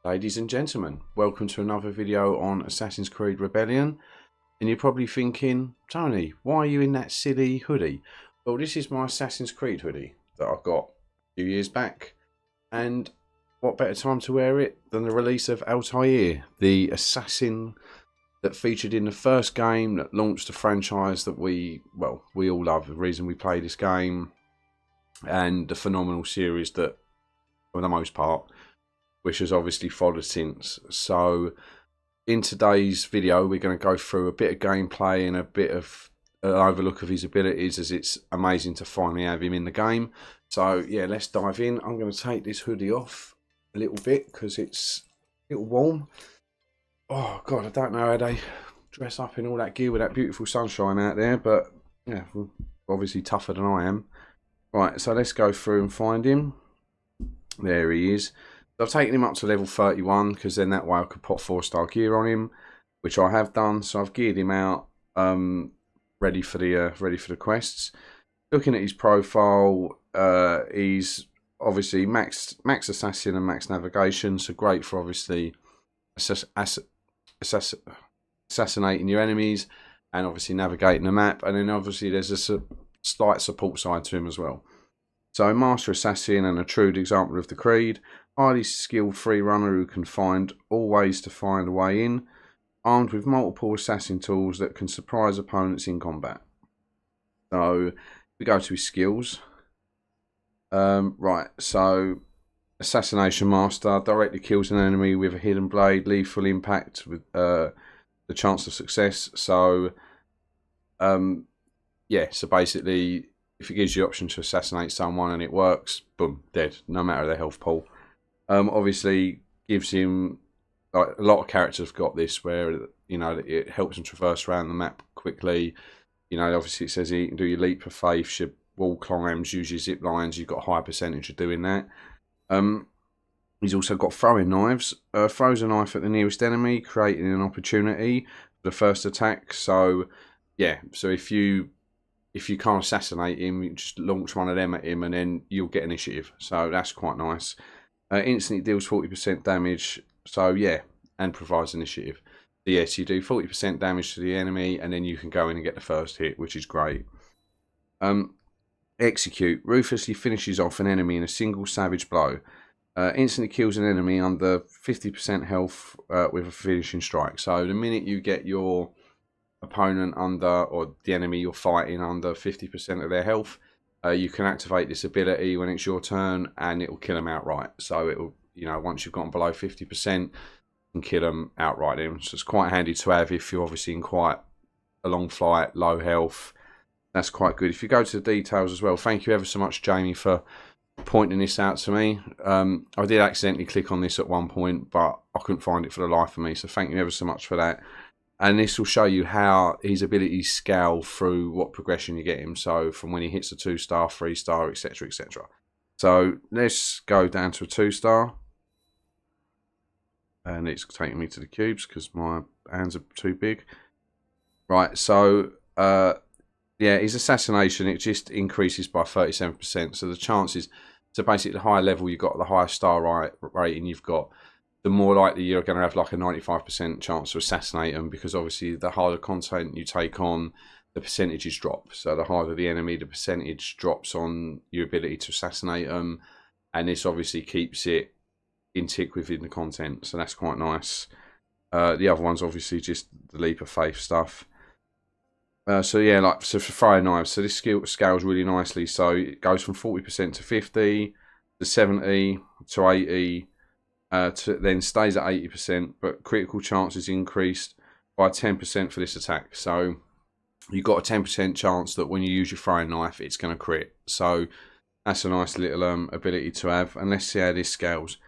Ladies and gentlemen, welcome to another video on Assassin's Creed Rebellion. And you're probably thinking, Tony, why are you in that silly hoodie? Well, this is my Assassin's Creed hoodie that I got a few years back. And what better time to wear it than the release of Altair, the assassin that featured in the first game that launched the franchise that we all love, the reason we play this game, and the phenomenal series that, for the most part, which has obviously followed since. So in today's video, we're going to go through a bit of gameplay and a bit of an overlook of his abilities, as it's amazing to finally have him in the game. So yeah, let's dive in. I'm going to take this hoodie off a little bit because it's a little warm. Oh god, I don't know how they dress up in all that gear with that beautiful sunshine out there, but yeah, obviously tougher than I am. Right, so let's go through and find him. There he is. I've taken him up to level 31 because then that way I could put 4-star gear on him, which I have done. So I've geared him out, ready for the quests. Looking at his profile, he's obviously max assassin and max navigation, so great for obviously assassinating your enemies and obviously navigating the map. And then obviously there's a slight support side to him as well. So master assassin and a true example of the creed. Highly skilled free runner who can find all ways to find a way in, armed with multiple assassin tools that can surprise opponents in combat. So we go to his skills. Right, so assassination master directly kills an enemy with a hidden blade, lethal impact with the chance of success. So yeah, so basically if it gives you the option to assassinate someone and it works, boom, dead, no matter their health pool. Obviously gives him, like a lot of characters have got this, where you know it helps them traverse around the map quickly. You know, obviously it says you can do your leap of faith, your wall climbs, use your zip lines. You've got a high percentage of doing that. He's also got throwing knives. Throws a knife at the nearest enemy, creating an opportunity for the first attack. So yeah, so if you can't assassinate him, you just launch one of them at him and then you'll get initiative. So that's quite nice. Instantly deals 40% damage, so yeah, and provides initiative. So yes, you do 40% damage to the enemy, and then you can go in and get the first hit, which is great. Execute ruthlessly finishes off an enemy in a single savage blow. Instantly kills an enemy under 50% health with a finishing strike. So the minute you get your opponent under, or the enemy you're fighting under 50% of their health, you can activate this ability when it's your turn and it will kill them outright. So it will, you know, once you've gotten below 50%, you can kill them outright. So it's quite handy to have if you're obviously in quite a long flight, low health. That's quite good. If you go to the details as well, thank you ever so much, Jamie, for pointing this out to me. I did accidentally click on this at one point, but I couldn't find it for the life of me. So thank you ever so much for that. And this will show you how his abilities scale through what progression you get him. So from when he hits a 2-star, 3-star, etc, etc. So let's go down to a 2-star. And it's taking me to the cubes because my hands are too big. Right, so yeah, his assassination, it just increases by 37%. So the chances, so basically the higher level you've got, the higher star rating you've got, the more likely you're going to have like a 95% chance to assassinate them, because obviously the harder content you take on, the percentages drop. So the harder the enemy, the percentage drops on your ability to assassinate them, and this obviously keeps it in tick within the content. So that's quite nice. The other one's obviously just the leap of faith stuff. So yeah, like so for throwing knives, so this skill scales really nicely. So it goes from 40% to 50 to 70 to 80. Then stays at 80%, but critical chance is increased by 10% for this attack. So you've got a 10% chance that when you use your throwing knife, it's going to crit. So that's a nice little ability to have. And let's see how this scales.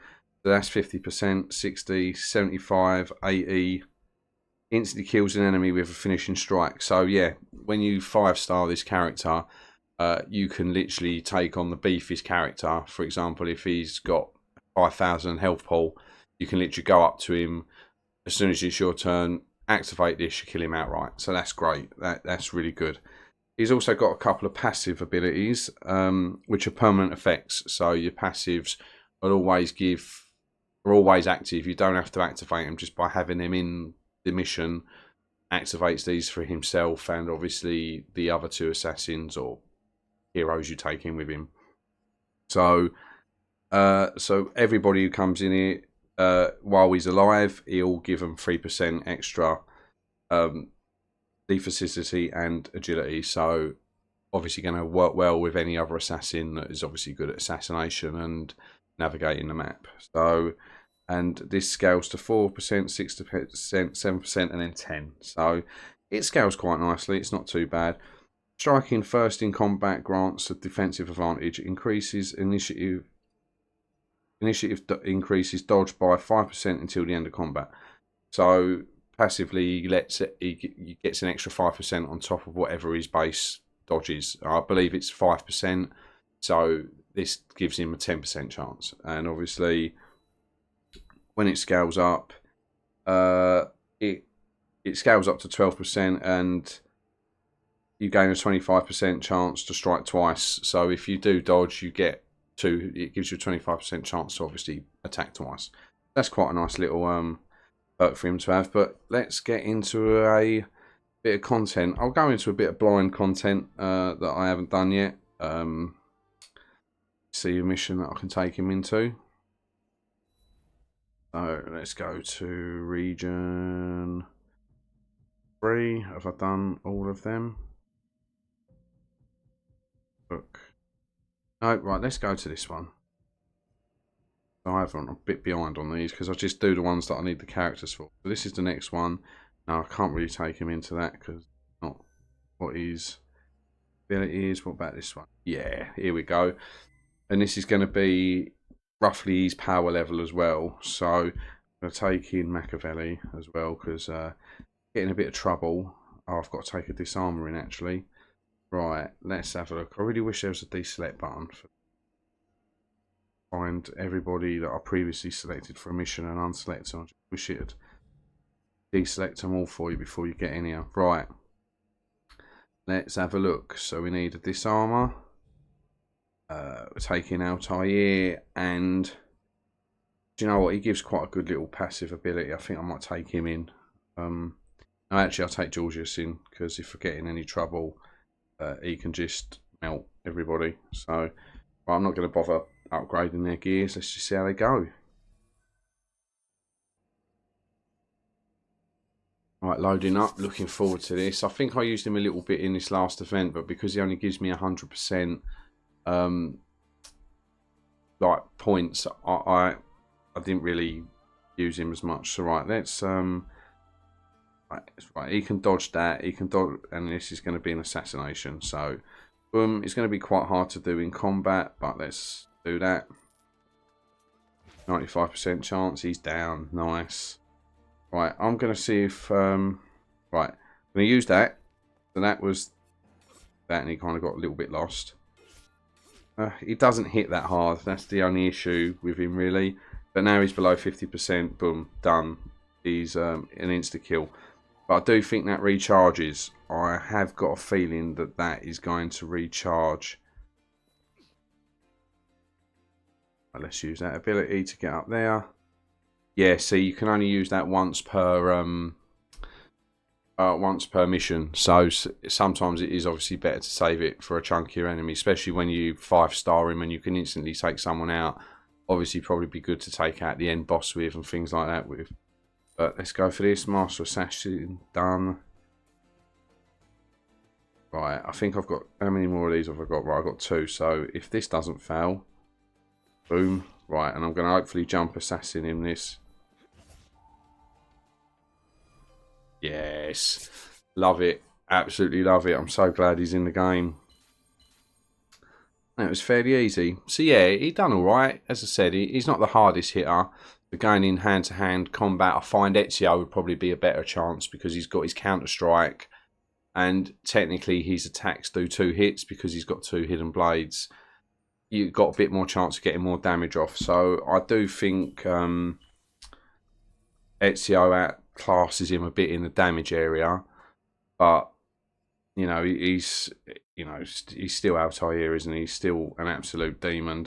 So that's 50%, 60, 75, 80. Instantly kills an enemy with a finishing strike. So yeah, when you 5-star this character, you can literally take on the beefiest character. For example, if he's got 5,000 health pool, you can literally go up to him as soon as it's your turn, activate this, you kill him outright. So that's great. That's really good. He's also got a couple of passive abilities, which are permanent effects. So your passives will always give are always active. You don't have to activate them just by having them in the mission. Activates these for himself and obviously the other 2 assassins or heroes you take in with him. So, so everybody who comes in here while he's alive, he'll give them 3% extra defensivity and agility. So, obviously, going to work well with any other assassin that is obviously good at assassination and navigating the map. So, and this scales to 4%, 6%, 7%, and then 10. So, it scales quite nicely. It's not too bad. Striking first in combat grants a defensive advantage, increases initiative increases dodge by 5% until the end of combat. So passively he gets an extra 5% on top of whatever his base dodge is. I believe it's 5%, so this gives him a 10% chance. And obviously when it scales up, it scales up to 12%, and you gain a 25% chance to strike twice. So if you do dodge, you get 2. It gives you a 25% chance to obviously attack twice. That's quite a nice little perk for him to have. But let's get into a bit of content. I'll go into a bit of blind content that I haven't done yet. See a mission that I can take him into. So let's go to region 3. Have I done all of them? Book. No, right, let's go to this one. I'm a bit behind on these because I just do the ones that I need the characters for. So this is the next one. Now I can't really take him into that because not what his ability is. What about this one? Yeah, here we go. And this is going to be roughly his power level as well. So I'm going to take in Machiavelli as well because getting a bit of trouble. Oh, I've got to take a disarmer in actually. Right, let's have a look. I really wish there was a deselect button for find everybody that I previously selected for a mission and unselect them. I just wish it'd deselect them all for you before you get in here. Right, let's have a look. So we need a disarmer. We're taking Altair, and do you know what? He gives quite a good little passive ability. I think I might take him in. No, actually, I'll take Georgius in because if we're getting any trouble, he can just melt everybody. So well, I'm not going to bother upgrading their gears. Let's just see how they go. Right, loading up. Looking forward to this. I think I used him a little bit in this last event, but because he only gives me 100% like points, I didn't really use him as much. So right, let's right, he can dodge that. He can dodge, and this is going to be an assassination. So boom, it's going to be quite hard to do in combat, but let's do that. 95% chance. He's down. Nice. Right, I'm going to see if right, I'm going to use that. So that was that, and he kind of got a little bit lost. He doesn't hit that hard. That's the only issue with him, really. But now he's below 50%. Boom, done. He's an insta kill. But I do think that recharges. I have got a feeling that that is going to recharge. Let's use that ability to get up there. Yeah, see, you can only use that once per mission. So sometimes it is obviously better to save it for a chunkier enemy, especially when you 5-star him and you can instantly take someone out. Obviously, probably be good to take out the end boss with and things like that with. But let's go for this. Master Assassin done. Right, I think I've got... How many more of these have I got? Right, I've got 2. So if this doesn't fail... Boom. Right, and I'm going to hopefully jump Assassin in this. Yes. Love it. Absolutely love it. I'm so glad he's in the game. That was fairly easy. So yeah, he done alright. As I said, he's not the hardest hitter. But going in hand-to-hand combat, I find Ezio would probably be a better chance because he's got his counter-strike. And technically his attacks do 2 hits because he's got 2 hidden blades. You've got a bit more chance of getting more damage off. So I do think Ezio outclasses him a bit in the damage area. But, you know, he's still Altair, isn't he? He's still an absolute demon.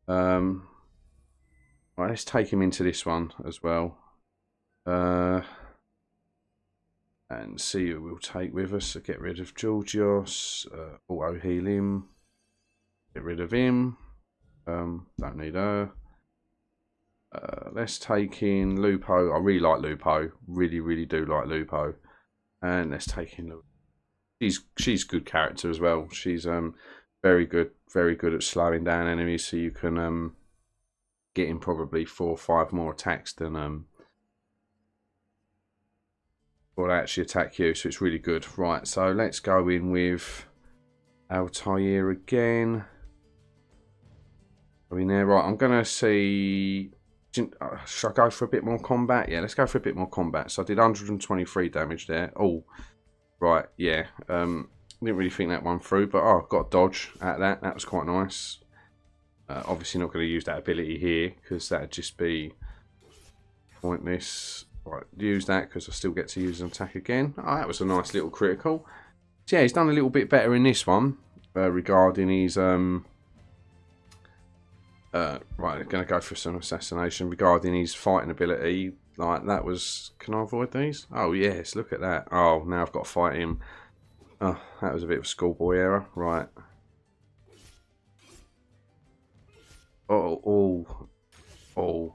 Right, Right, let's take him into this one as well. And see who we'll take with us. So get rid of Georgios, auto heal him, get rid of him, don't need her. Let's take in Lupo. I really like Lupo, really do like Lupo. And let's take in Lupo. She's good character as well. She's very good at slowing down enemies, so you can get in probably 4 or 5 more attacks than or they actually attack you, so it's really good. Right, so let's go in with Altair again. Are we in there? Right, I'm going to see... Should I go for a bit more combat? Yeah, let's go for a bit more combat. So I did 123 damage there. Oh, right, yeah. Didn't really think that one through, but oh, got a dodge out of that. That was quite nice. Obviously not going to use that ability here, because that would just be pointless. Right, use that because I still get to use an attack again. Oh, that was a nice little critical. So yeah, he's done a little bit better in this one regarding his right, I'm going to go for some assassination regarding his fighting ability. Like that was, can I avoid these? Oh yes, look at that. Oh, now I've got to fight him. Oh, that was a bit of a schoolboy error. Right. Oh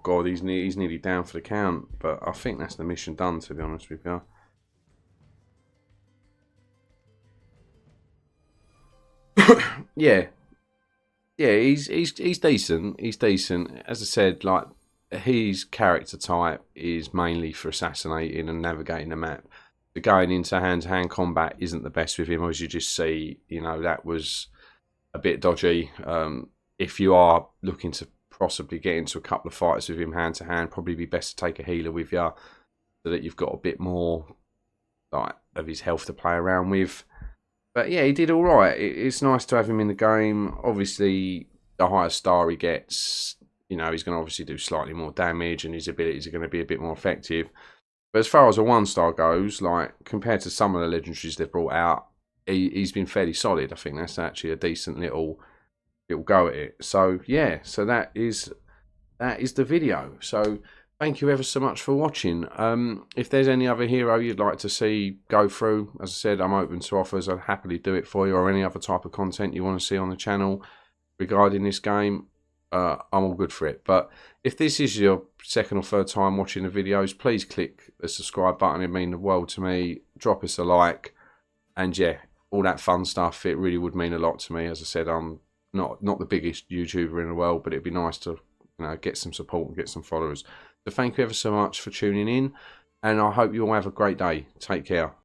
god, he's nearly down for the count, but I think that's the mission done, to be honest with you. Yeah, he's decent. He's decent. As I said, like his character type is mainly for assassinating and navigating the map. The going into hand-to-hand combat isn't the best with him, as you just see. You know, that was a bit dodgy. If you are looking to possibly get into a couple of fights with him hand to hand, probably be best to take a healer with you, so that you've got a bit more like of his health to play around with. But yeah, he did all right. It's nice to have him in the game. Obviously, the higher star he gets, you know, he's going to obviously do slightly more damage, and his abilities are going to be a bit more effective. But as far as a 1-star goes, like compared to some of the legendaries they've brought out, he's been fairly solid. I think that's actually a decent little go at it. So yeah, so that is the video. So thank you ever so much for watching. If there's any other hero you'd like to see go through, as I said, I'm open to offers. I'd happily do it for you, or any other type of content you want to see on the channel regarding this game. I'm all good for it. But if this is your second or third time watching the videos, please click the subscribe button. It'd mean the world to me. Drop us a like, and yeah, all that fun stuff. It really would mean a lot to me. As I said, I'm not the biggest YouTuber in the world, but it'd be nice to, you know, get some support and get some followers. So thank you ever so much for tuning in, and I hope you all have a great day. Take care.